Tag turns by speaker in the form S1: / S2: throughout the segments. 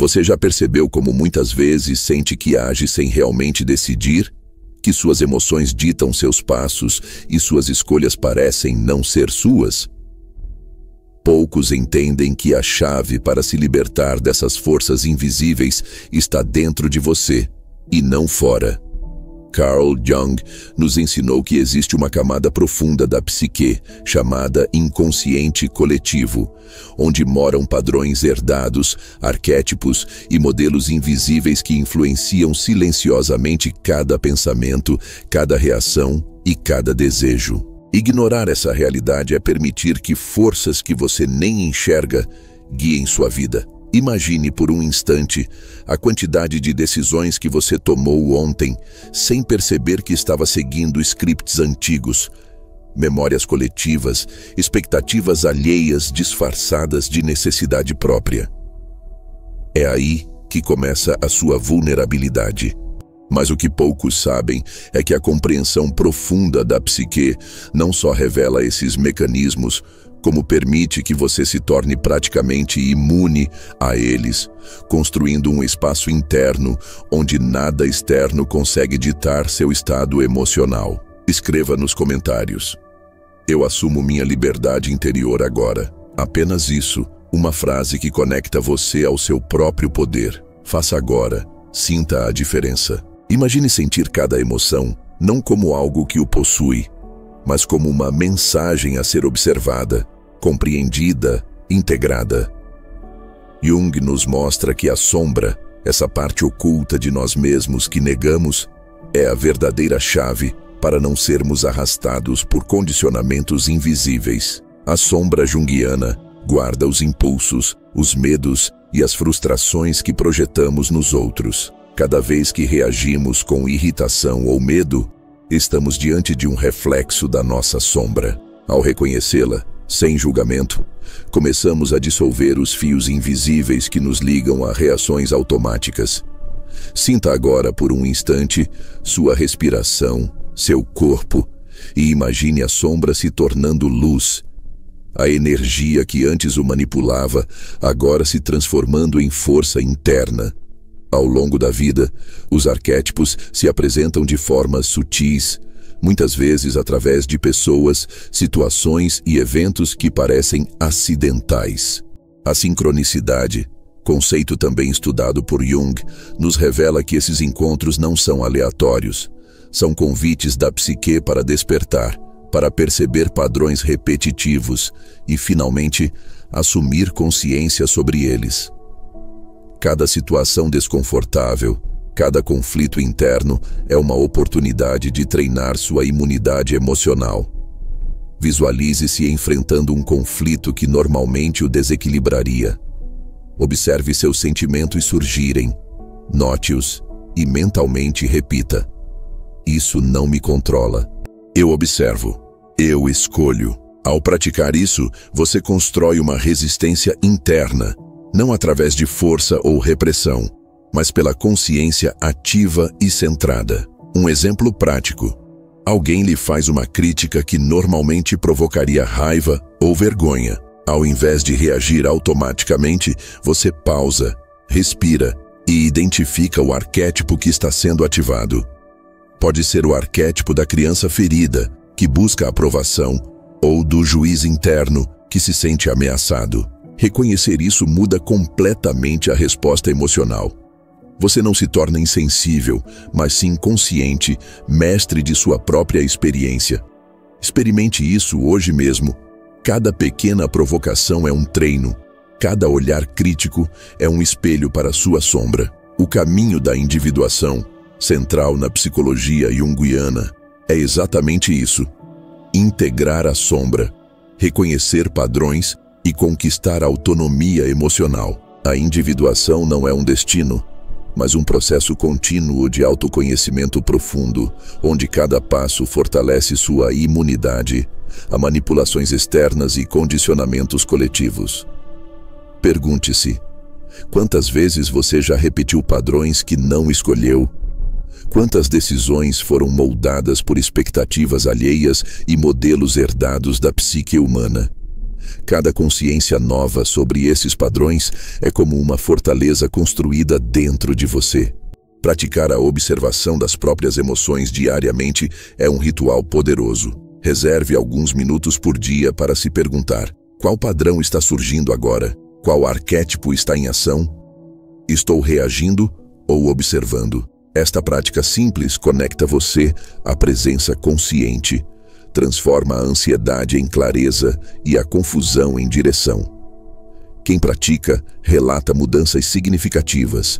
S1: Você já percebeu como muitas vezes sente que age sem realmente decidir? Que suas emoções ditam seus passos e suas escolhas parecem não ser suas? Poucos entendem que a chave para se libertar dessas forças invisíveis está dentro de você e não fora. Carl Jung nos ensinou que existe uma camada profunda da psique, chamada inconsciente coletivo, onde moram padrões herdados, arquétipos e modelos invisíveis que influenciam silenciosamente cada pensamento, cada reação e cada desejo. Ignorar essa realidade é permitir que forças que você nem enxerga guiem sua vida. Imagine por um instante a quantidade de decisões que você tomou ontem sem perceber que estava seguindo scripts antigos, memórias coletivas, expectativas alheias disfarçadas de necessidade própria. É aí que começa a sua vulnerabilidade. Mas o que poucos sabem é que a compreensão profunda da psique não só revela esses mecanismos, como permite que você se torne praticamente imune a eles, construindo um espaço interno onde nada externo consegue ditar seu estado emocional. Escreva nos comentários: eu assumo minha liberdade interior agora. Apenas isso, uma frase que conecta você ao seu próprio poder. Faça agora, sinta a diferença. Imagine sentir cada emoção, não como algo que o possui, mas como uma mensagem a ser observada, compreendida, integrada. Jung nos mostra que a sombra, essa parte oculta de nós mesmos que negamos, é a verdadeira chave para não sermos arrastados por condicionamentos invisíveis. A sombra junguiana guarda os impulsos, os medos e as frustrações que projetamos nos outros. Cada vez que reagimos com irritação ou medo, estamos diante de um reflexo da nossa sombra. Ao reconhecê-la, sem julgamento, começamos a dissolver os fios invisíveis que nos ligam a reações automáticas. Sinta agora por um instante sua respiração, seu corpo, e imagine a sombra se tornando luz. A energia que antes o manipulava, agora se transformando em força interna. Ao longo da vida, os arquétipos se apresentam de formas sutis, muitas vezes através de pessoas, situações e eventos que parecem acidentais. A sincronicidade, conceito também estudado por Jung, nos revela que esses encontros não são aleatórios. São convites da psique para despertar, para perceber padrões repetitivos e, finalmente, assumir consciência sobre eles. Cada situação desconfortável, cada conflito interno é uma oportunidade de treinar sua imunidade emocional. Visualize-se enfrentando um conflito que normalmente o desequilibraria. Observe seus sentimentos surgirem, note-os e mentalmente repita: isso não me controla. Eu observo, eu escolho. Ao praticar isso, você constrói uma resistência interna, não através de força ou repressão, mas pela consciência ativa e centrada. Um exemplo prático: alguém lhe faz uma crítica que normalmente provocaria raiva ou vergonha. Ao invés de reagir automaticamente, você pausa, respira e identifica o arquétipo que está sendo ativado. Pode ser o arquétipo da criança ferida, que busca aprovação, ou do juiz interno, que se sente ameaçado. Reconhecer isso muda completamente a resposta emocional. Você não se torna insensível, mas sim consciente, mestre de sua própria experiência. Experimente isso hoje mesmo. Cada pequena provocação é um treino. Cada olhar crítico é um espelho para sua sombra. O caminho da individuação, central na psicologia junguiana, é exatamente isso: integrar a sombra, reconhecer padrões e conquistar autonomia emocional. A individuação não é um destino, mas um processo contínuo de autoconhecimento profundo, onde cada passo fortalece sua imunidade a manipulações externas e condicionamentos coletivos. Pergunte-se: quantas vezes você já repetiu padrões que não escolheu? Quantas decisões foram moldadas por expectativas alheias e modelos herdados da psique humana? Cada consciência nova sobre esses padrões é como uma fortaleza construída dentro de você. Praticar a observação das próprias emoções diariamente é um ritual poderoso. Reserve alguns minutos por dia para se perguntar: qual padrão está surgindo agora? Qual arquétipo está em ação? Estou reagindo ou observando? Esta prática simples conecta você à presença consciente, transforma a ansiedade em clareza e a confusão em direção. Quem pratica relata mudanças significativas.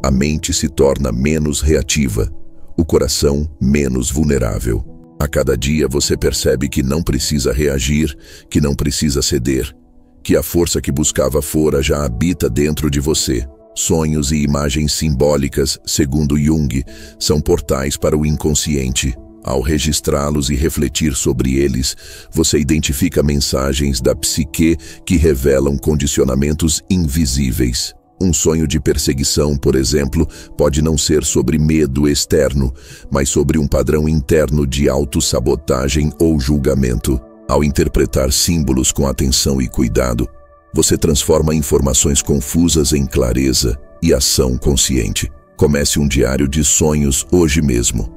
S1: A mente se torna menos reativa, o coração menos vulnerável. A cada dia você percebe que não precisa reagir, que não precisa ceder, que a força que buscava fora já habita dentro de você. Sonhos e imagens simbólicas, segundo Jung, são portais para o inconsciente. Ao registrá-los e refletir sobre eles, você identifica mensagens da psique que revelam condicionamentos invisíveis. Um sonho de perseguição, por exemplo, pode não ser sobre medo externo, mas sobre um padrão interno de autossabotagem ou julgamento. Ao interpretar símbolos com atenção e cuidado, você transforma informações confusas em clareza e ação consciente. Comece um diário de sonhos hoje mesmo.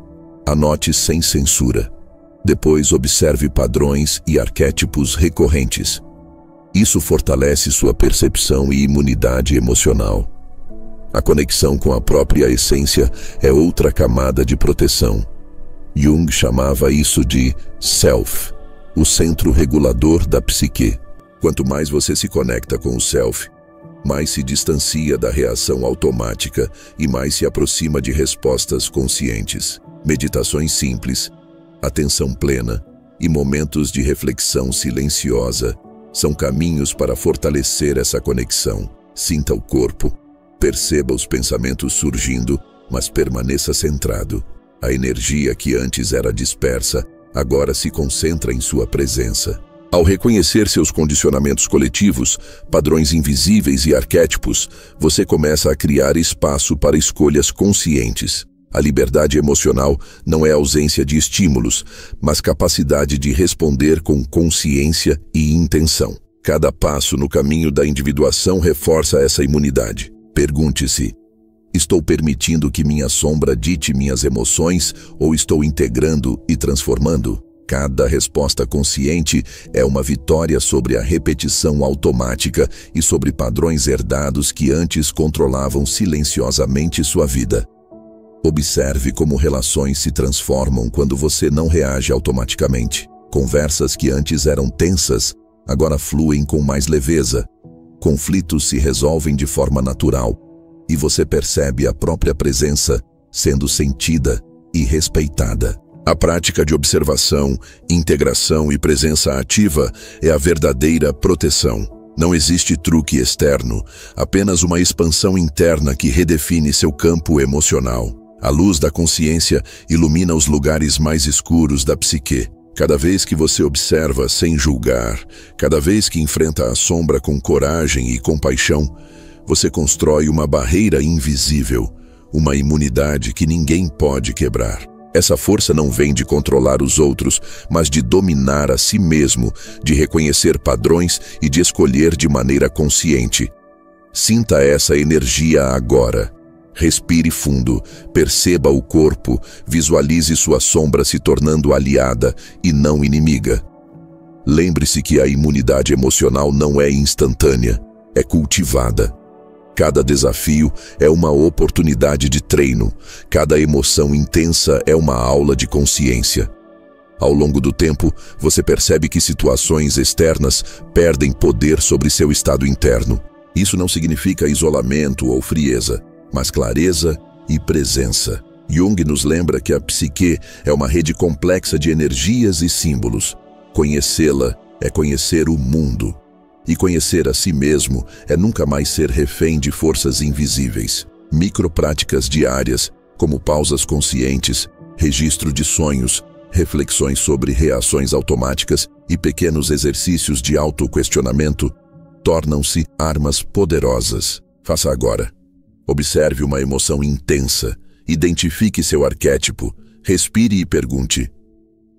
S1: Anote sem censura. Depois observe padrões e arquétipos recorrentes. Isso fortalece sua percepção e imunidade emocional. A conexão com a própria essência é outra camada de proteção. Jung chamava isso de self, o centro regulador da psique. Quanto mais você se conecta com o self, mais se distancia da reação automática e mais se aproxima de respostas conscientes. Meditações simples, atenção plena e momentos de reflexão silenciosa são caminhos para fortalecer essa conexão. Sinta o corpo, perceba os pensamentos surgindo, mas permaneça centrado. A energia que antes era dispersa, agora se concentra em sua presença. Ao reconhecer seus condicionamentos coletivos, padrões invisíveis e arquétipos, você começa a criar espaço para escolhas conscientes. A liberdade emocional não é ausência de estímulos, mas capacidade de responder com consciência e intenção. Cada passo no caminho da individuação reforça essa imunidade. Pergunte-se: estou permitindo que minha sombra dite minhas emoções ou estou integrando e transformando? Cada resposta consciente é uma vitória sobre a repetição automática e sobre padrões herdados que antes controlavam silenciosamente sua vida. Observe como relações se transformam quando você não reage automaticamente. Conversas que antes eram tensas, agora fluem com mais leveza. Conflitos se resolvem de forma natural e você percebe a própria presença sendo sentida e respeitada. A prática de observação, integração e presença ativa é a verdadeira proteção. Não existe truque externo, apenas uma expansão interna que redefine seu campo emocional. A luz da consciência ilumina os lugares mais escuros da psique. Cada vez que você observa sem julgar, cada vez que enfrenta a sombra com coragem e compaixão, você constrói uma barreira invisível, uma imunidade que ninguém pode quebrar. Essa força não vem de controlar os outros, mas de dominar a si mesmo, de reconhecer padrões e de escolher de maneira consciente. Sinta essa energia agora. Respire fundo, perceba o corpo, visualize sua sombra se tornando aliada e não inimiga. Lembre-se que a imunidade emocional não é instantânea, é cultivada. Cada desafio é uma oportunidade de treino, cada emoção intensa é uma aula de consciência. Ao longo do tempo, você percebe que situações externas perdem poder sobre seu estado interno. Isso não significa isolamento ou frieza, mas clareza e presença. Jung nos lembra que a psique é uma rede complexa de energias e símbolos. Conhecê-la é conhecer o mundo. E conhecer a si mesmo é nunca mais ser refém de forças invisíveis. Micropráticas diárias, como pausas conscientes, registro de sonhos, reflexões sobre reações automáticas e pequenos exercícios de autoquestionamento, tornam-se armas poderosas. Faça agora. Observe uma emoção intensa, identifique seu arquétipo, respire e pergunte: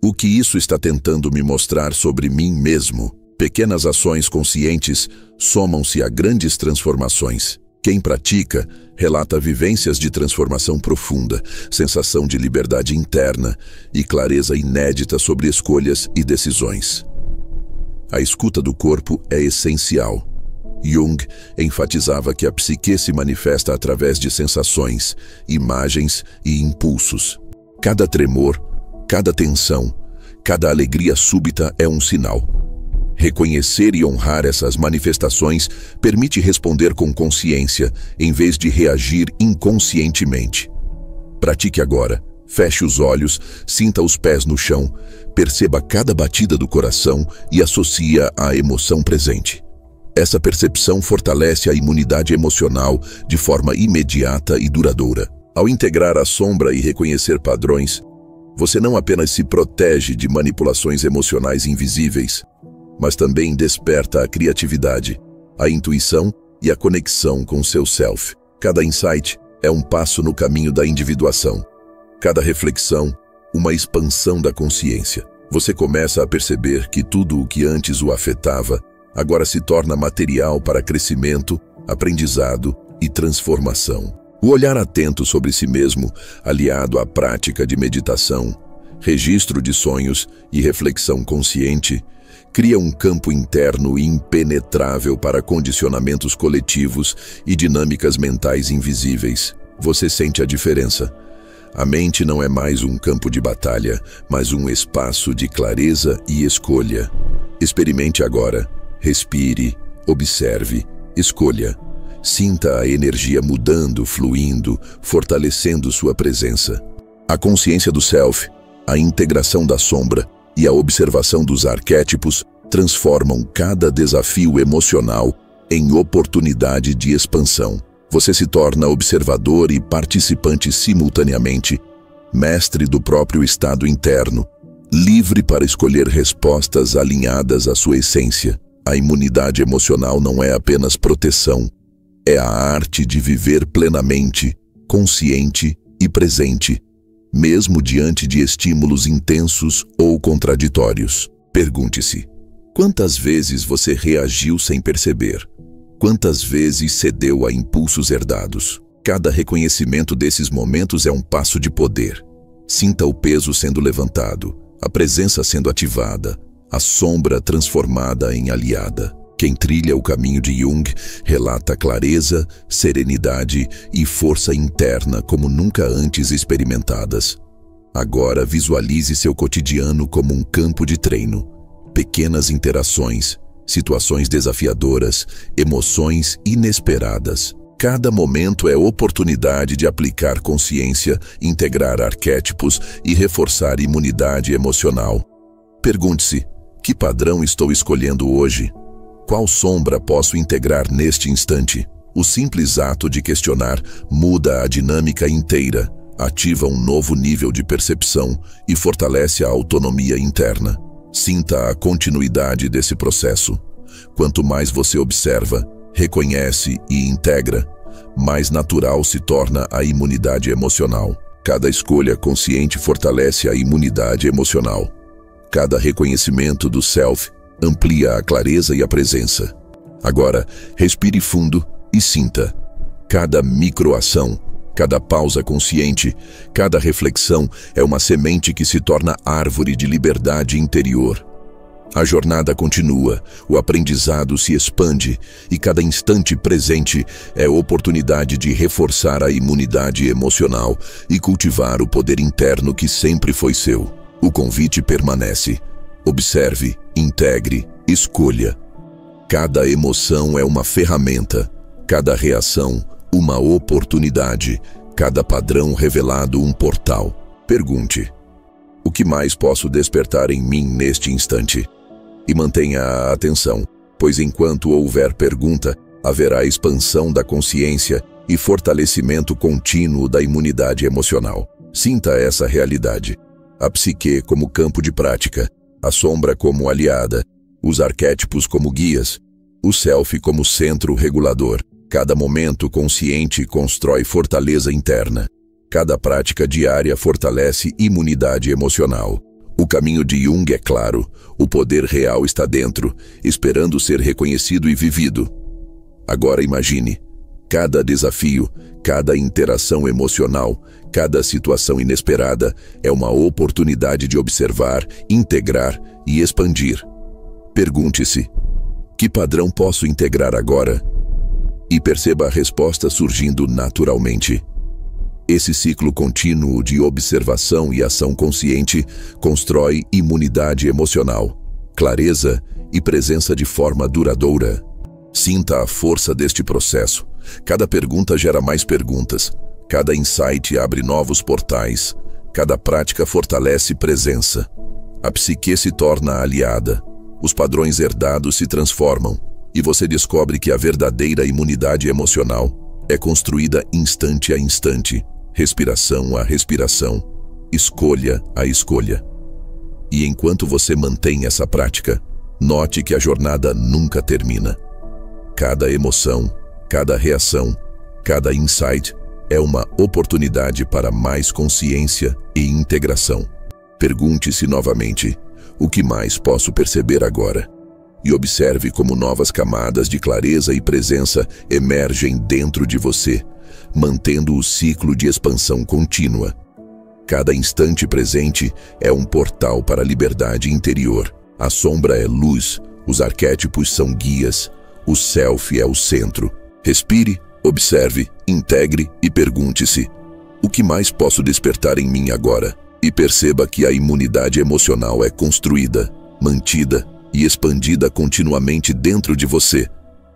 S1: o que isso está tentando me mostrar sobre mim mesmo? Pequenas ações conscientes somam-se a grandes transformações. Quem pratica relata vivências de transformação profunda, sensação de liberdade interna e clareza inédita sobre escolhas e decisões. A escuta do corpo é essencial. Jung enfatizava que a psique se manifesta através de sensações, imagens e impulsos. Cada tremor, cada tensão, cada alegria súbita é um sinal. Reconhecer e honrar essas manifestações permite responder com consciência, em vez de reagir inconscientemente. Pratique agora. Feche os olhos, sinta os pés no chão, perceba cada batida do coração e associe-a à emoção presente. Essa percepção fortalece a imunidade emocional de forma imediata e duradoura. Ao integrar a sombra e reconhecer padrões, você não apenas se protege de manipulações emocionais invisíveis, mas também desperta a criatividade, a intuição e a conexão com seu self. Cada insight é um passo no caminho da individuação. Cada reflexão, uma expansão da consciência. Você começa a perceber que tudo o que antes o afetava agora se torna material para crescimento, aprendizado e transformação. O olhar atento sobre si mesmo, aliado à prática de meditação, registro de sonhos e reflexão consciente, cria um campo interno impenetrável para condicionamentos coletivos e dinâmicas mentais invisíveis. Você sente a diferença. A mente não é mais um campo de batalha, mas um espaço de clareza e escolha. Experimente agora. Respire, observe, escolha. Sinta a energia mudando, fluindo, fortalecendo sua presença. A consciência do self, a integração da sombra e a observação dos arquétipos transformam cada desafio emocional em oportunidade de expansão. Você se torna observador e participante simultaneamente, mestre do próprio estado interno, livre para escolher respostas alinhadas à sua essência. A imunidade emocional não é apenas proteção, é a arte de viver plenamente, consciente e presente, mesmo diante de estímulos intensos ou contraditórios. Pergunte-se: quantas vezes você reagiu sem perceber? Quantas vezes cedeu a impulsos herdados? Cada reconhecimento desses momentos é um passo de poder. Sinta o peso sendo levantado, a presença sendo ativada, a sombra transformada em aliada. Quem trilha o caminho de Jung relata clareza, serenidade e força interna como nunca antes experimentadas. Agora visualize seu cotidiano como um campo de treino. Pequenas interações, situações desafiadoras, emoções inesperadas. Cada momento é oportunidade de aplicar consciência, integrar arquétipos e reforçar imunidade emocional. Pergunte-se: que padrão estou escolhendo hoje? Qual sombra posso integrar neste instante? O simples ato de questionar muda a dinâmica inteira, ativa um novo nível de percepção e fortalece a autonomia interna. Sinta a continuidade desse processo. Quanto mais você observa, reconhece e integra, mais natural se torna a imunidade emocional. Cada escolha consciente fortalece a imunidade emocional. Cada reconhecimento do self amplia a clareza e a presença. Agora, respire fundo e sinta. Cada microação, cada pausa consciente, cada reflexão é uma semente que se torna árvore de liberdade interior. A jornada continua, o aprendizado se expande e cada instante presente é oportunidade de reforçar a imunidade emocional e cultivar o poder interno que sempre foi seu. O convite permanece. Observe, integre, escolha. Cada emoção é uma ferramenta, cada reação uma oportunidade, cada padrão revelado um portal. Pergunte: o que mais posso despertar em mim neste instante? E mantenha a atenção, pois enquanto houver pergunta, haverá expansão da consciência e fortalecimento contínuo da imunidade emocional. Sinta essa realidade. A psique como campo de prática, a sombra como aliada, os arquétipos como guias, o self como centro regulador. Cada momento consciente constrói fortaleza interna. Cada prática diária fortalece imunidade emocional. O caminho de Jung é claro, o poder real está dentro, esperando ser reconhecido e vivido. Agora imagine, cada desafio, cada interação emocional, cada situação inesperada é uma oportunidade de observar, integrar e expandir. Pergunte-se: que padrão posso integrar agora? E perceba a resposta surgindo naturalmente. Esse ciclo contínuo de observação e ação consciente constrói imunidade emocional, clareza e presença de forma duradoura. Sinta a força deste processo. Cada pergunta gera mais perguntas. Cada insight abre novos portais. Cada prática fortalece presença. A psique se torna aliada. Os padrões herdados se transformam. E você descobre que a verdadeira imunidade emocional é construída instante a instante, respiração a respiração, escolha a escolha. E enquanto você mantém essa prática, note que a jornada nunca termina. Cada emoção, cada reação, cada insight é uma oportunidade para mais consciência e integração. Pergunte-se novamente: o que mais posso perceber agora? E observe como novas camadas de clareza e presença emergem dentro de você, mantendo o ciclo de expansão contínua. Cada instante presente é um portal para a liberdade interior. A sombra é luz, os arquétipos são guias, o self é o centro. Respire, observe, integre e pergunte-se: o que mais posso despertar em mim agora? E perceba que a imunidade emocional é construída, mantida e expandida continuamente dentro de você,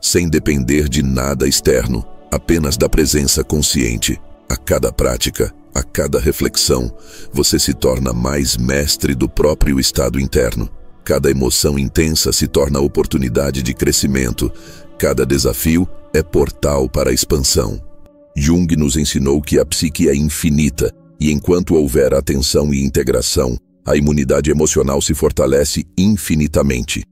S1: sem depender de nada externo, apenas da presença consciente. A cada prática, a cada reflexão, você se torna mais mestre do próprio estado interno. Cada emoção intensa se torna oportunidade de crescimento. Cada desafio é portal para a expansão. Jung nos ensinou que a psique é infinita, e enquanto houver atenção e integração, a imunidade emocional se fortalece infinitamente.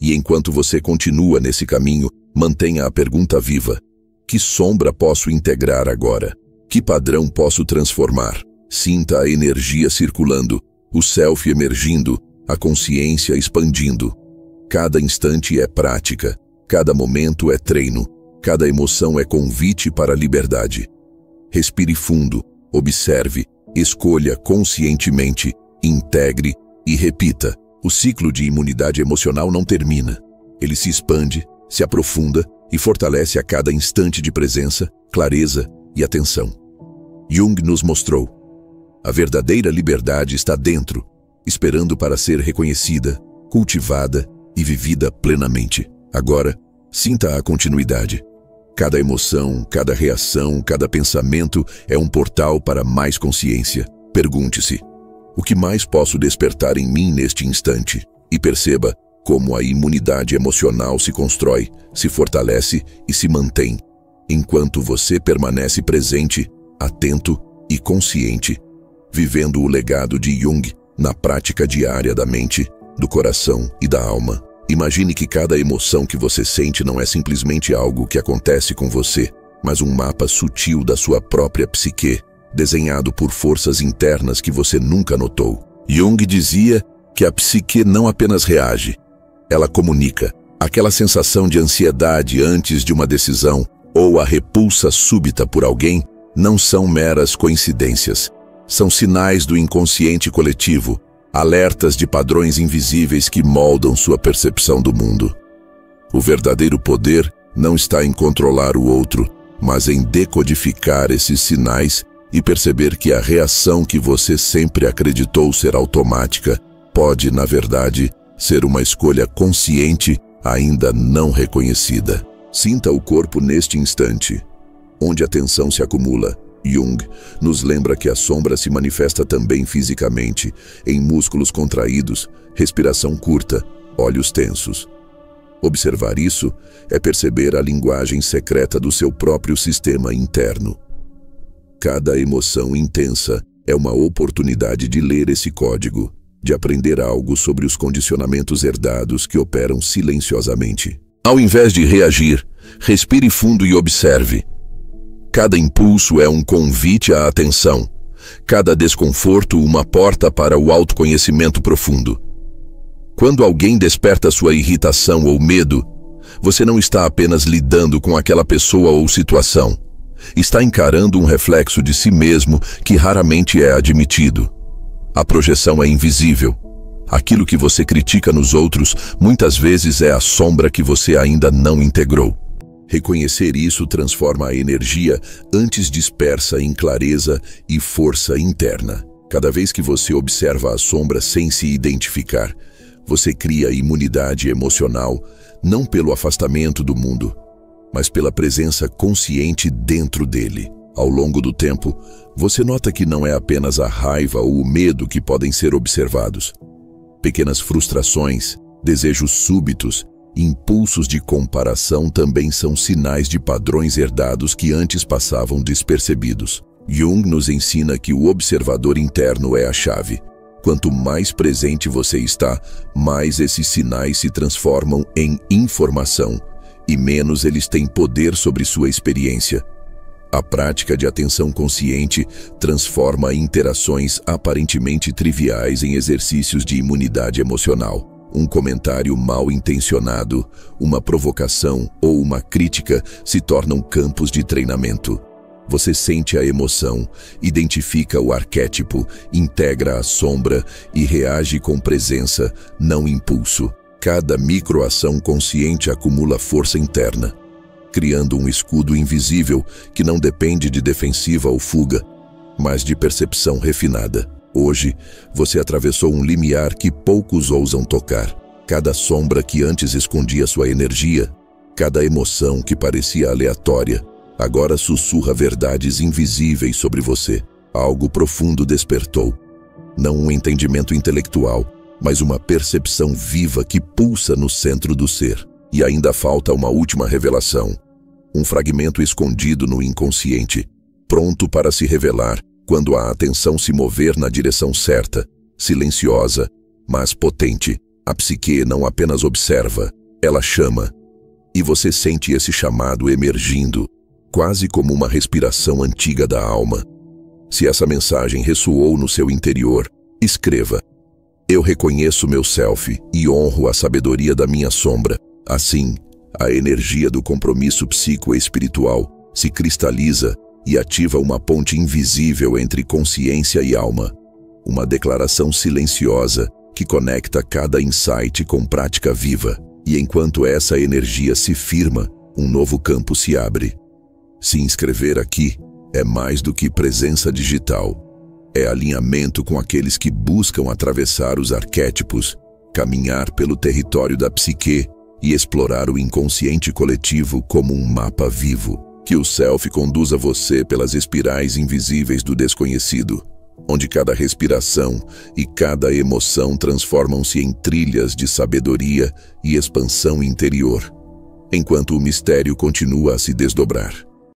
S1: E enquanto você continua nesse caminho, mantenha a pergunta viva: que sombra posso integrar agora? Que padrão posso transformar? Sinta a energia circulando, o self emergindo, a consciência expandindo. Cada instante é prática, cada momento é treino, cada emoção é convite para a liberdade. Respire fundo, observe, escolha conscientemente, integre e repita. O ciclo de imunidade emocional não termina. Ele se expande, se aprofunda e fortalece a cada instante de presença, clareza e atenção. Jung nos mostrou: a verdadeira liberdade está dentro, esperando para ser reconhecida, cultivada e vivida plenamente. Agora, sinta a continuidade. Cada emoção, cada reação, cada pensamento é um portal para mais consciência. Pergunte-se: o que mais posso despertar em mim neste instante? E perceba como a imunidade emocional se constrói, se fortalece e se mantém, enquanto você permanece presente, atento e consciente, vivendo o legado de Jung na prática diária da mente, do coração e da alma. Imagine que cada emoção que você sente não é simplesmente algo que acontece com você, mas um mapa sutil da sua própria psique, desenhado por forças internas que você nunca notou. Jung dizia que a psique não apenas reage, ela comunica. Aquela sensação de ansiedade antes de uma decisão ou a repulsa súbita por alguém não são meras coincidências. São sinais do inconsciente coletivo, alertas de padrões invisíveis que moldam sua percepção do mundo. O verdadeiro poder não está em controlar o outro, mas em decodificar esses sinais e perceber que a reação que você sempre acreditou ser automática pode, na verdade, ser uma escolha consciente ainda não reconhecida. Sinta o corpo neste instante, onde a tensão se acumula. Jung nos lembra que a sombra se manifesta também fisicamente, em músculos contraídos, respiração curta, olhos tensos. Observar isso é perceber a linguagem secreta do seu próprio sistema interno. Cada emoção intensa é uma oportunidade de ler esse código, de aprender algo sobre os condicionamentos herdados que operam silenciosamente. Ao invés de reagir, respire fundo e observe. Cada impulso é um convite à atenção. cada desconforto uma porta para o autoconhecimento profundo. Quando alguém desperta sua irritação ou medo, você não está apenas lidando com aquela pessoa ou situação. Está encarando um reflexo de si mesmo que raramente é admitido. A projeção é invisível. Aquilo que você critica nos outros muitas vezes é a sombra que você ainda não integrou. Reconhecer isso transforma a energia antes dispersa em clareza e força interna. Cada vez que você observa a sombra sem se identificar, você cria imunidade emocional, não pelo afastamento do mundo, mas pela presença consciente dentro dele. Ao longo do tempo, você nota que não é apenas a raiva ou o medo que podem ser observados. Pequenas frustrações, desejos súbitos, impulsos de comparação também são sinais de padrões herdados que antes passavam despercebidos. Jung nos ensina que o observador interno é a chave. Quanto mais presente você está, mais esses sinais se transformam em informação e menos eles têm poder sobre sua experiência. A prática de atenção consciente transforma interações aparentemente triviais em exercícios de imunidade emocional. Um comentário mal intencionado, uma provocação ou uma crítica se tornam campos de treinamento. Você sente a emoção, identifica o arquétipo, integra a sombra e reage com presença, não impulso. Cada microação consciente acumula força interna, criando um escudo invisível que não depende de defensiva ou fuga, mas de percepção refinada. Hoje, você atravessou um limiar que poucos ousam tocar. Cada sombra que antes escondia sua energia, cada emoção que parecia aleatória, agora sussurra verdades invisíveis sobre você. Algo profundo despertou. Não um entendimento intelectual, mas uma percepção viva que pulsa no centro do ser. E ainda falta uma última revelação. Um fragmento escondido no inconsciente, pronto para se revelar quando a atenção se mover na direção certa, silenciosa, mas potente. A psique não apenas observa, ela chama. E você sente esse chamado emergindo, quase como uma respiração antiga da alma. Se essa mensagem ressoou no seu interior, escreva: eu reconheço meu self e honro a sabedoria da minha sombra. Assim, a energia do compromisso psico-espiritual se cristaliza e ativa uma ponte invisível entre consciência e alma. Uma declaração silenciosa que conecta cada insight com prática viva. E enquanto essa energia se firma, um novo campo se abre. Se inscrever aqui é mais do que presença digital. É alinhamento com aqueles que buscam atravessar os arquétipos, caminhar pelo território da psique e explorar o inconsciente coletivo como um mapa vivo. Que o self conduza você pelas espirais invisíveis do desconhecido, onde cada respiração e cada emoção transformam-se em trilhas de sabedoria e expansão interior, enquanto o mistério continua a se desdobrar.